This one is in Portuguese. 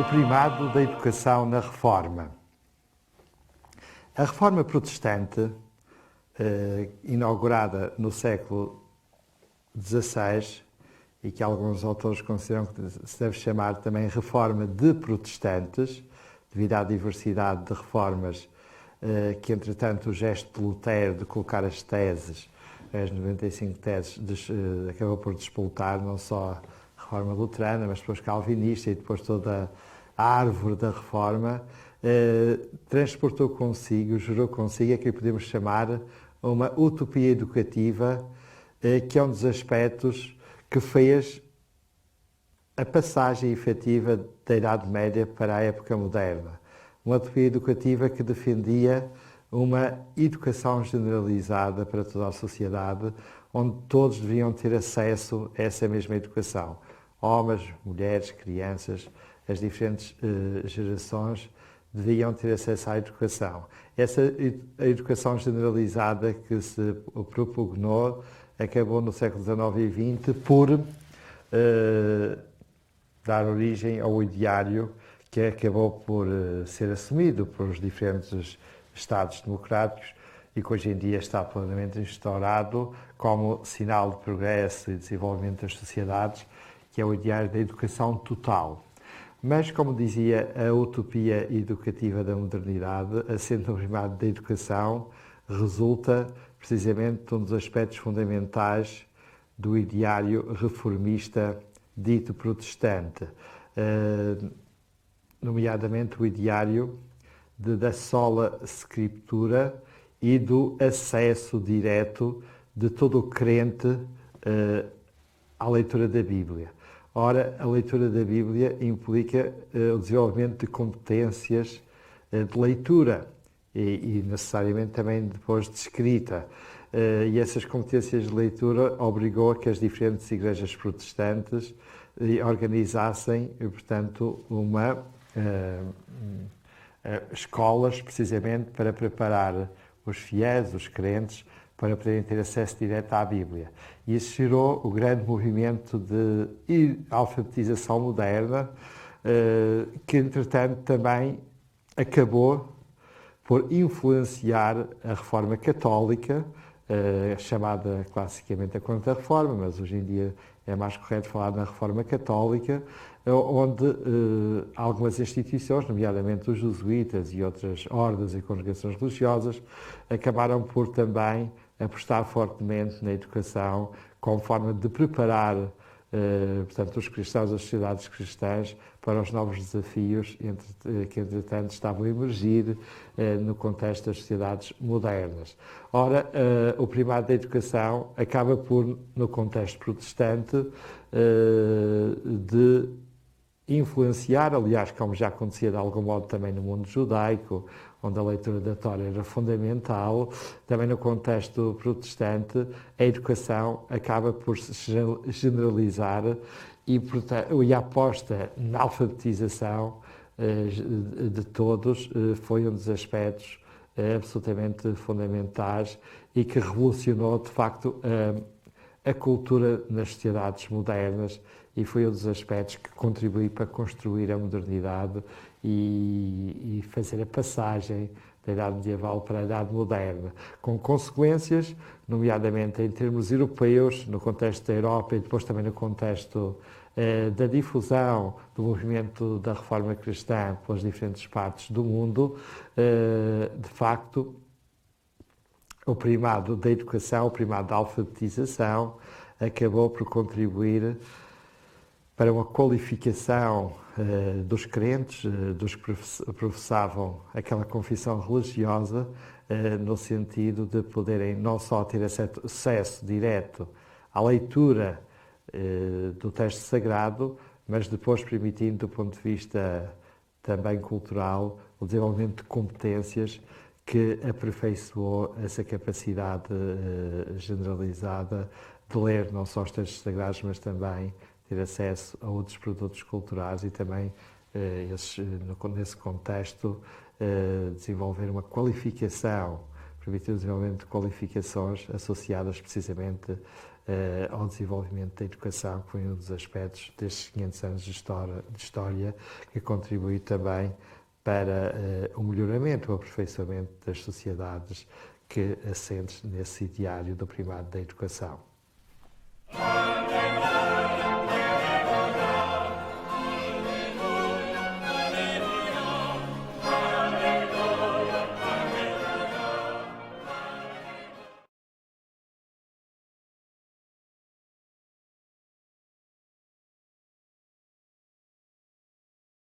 O primado da educação na Reforma. A Reforma Protestante, inaugurada no século XVI, e que alguns autores consideram que se deve chamar também Reforma de Protestantes, devido à diversidade de reformas que, entretanto, o gesto de Lutero de colocar as teses, as 95 teses, acabou por despoltar não só a Reforma Luterana, mas depois calvinista e depois toda a árvore da Reforma, transportou consigo, gerou consigo aquilo que podemos chamar uma utopia educativa, que é um dos aspectos que fez a passagem efetiva da Idade Média para a época moderna. Uma utopia educativa que defendia uma educação generalizada para toda a sociedade, onde todos deviam ter acesso a essa mesma educação. Homens, mulheres, crianças, as diferentes gerações deviam ter acesso à educação. Essa a educação generalizada que se propugnou acabou no século XIX e XX por dar origem ao ideário que acabou por ser assumido pelos diferentes Estados democráticos e que hoje em dia está plenamente instaurado como sinal de progresso e desenvolvimento das sociedades, que é o ideário da educação total. Mas, como dizia a utopia educativa da modernidade, assento no primado da educação, resulta precisamente de um dos aspectos fundamentais do ideário reformista dito protestante, nomeadamente o ideário da sola scriptura e do acesso direto de todo o crente à leitura da Bíblia. Ora, a leitura da Bíblia implica o desenvolvimento de competências de leitura e necessariamente também depois de escrita. E essas competências de leitura obrigou a que as diferentes igrejas protestantes organizassem, portanto, escolas precisamente para preparar os fiéis, os crentes, para poderem ter acesso direto à Bíblia. E isso gerou o grande movimento de alfabetização moderna, que, entretanto, também acabou por influenciar a Reforma Católica, chamada classicamente a Contra-Reforma, mas hoje em dia é mais correto falar na Reforma Católica, onde algumas instituições, nomeadamente os jesuítas e outras ordens e congregações religiosas, acabaram por também apostar fortemente na educação como forma de preparar, portanto, os cristãos, as sociedades cristãs, para os novos desafios que, entretanto, estavam a emergir no contexto das sociedades modernas. Ora, o primado da educação acaba por, no contexto protestante, de influenciar, aliás, como já acontecia de algum modo também no mundo judaico, onde a leitura da Torá era fundamental, também no contexto protestante, a educação acaba por se generalizar e a aposta na alfabetização de todos foi um dos aspectos absolutamente fundamentais e que revolucionou, de facto, a cultura nas sociedades modernas e foi um dos aspectos que contribuiu para construir a modernidade e fazer a passagem da Idade Medieval para a Idade Moderna, com consequências, nomeadamente em termos europeus, no contexto da Europa e depois também no contexto da difusão do movimento da Reforma Cristã pelas diferentes partes do mundo. De facto, o primado da educação, o primado da alfabetização, acabou por contribuir para uma qualificação dos crentes, dos que professavam aquela confissão religiosa, no sentido de poderem não só ter acesso direto à leitura do texto sagrado, mas depois permitindo, do ponto de vista também cultural, o desenvolvimento de competências que aperfeiçoou essa capacidade generalizada de ler não só os textos sagrados, mas também ter acesso a outros produtos culturais e também, nesse contexto, desenvolver uma qualificação permitir o desenvolvimento de qualificações associadas precisamente ao desenvolvimento da educação, que foi um dos aspectos destes 500 anos de história, que contribui também para o melhoramento, o aperfeiçoamento das sociedades que assentes nesse ideário do primado da educação.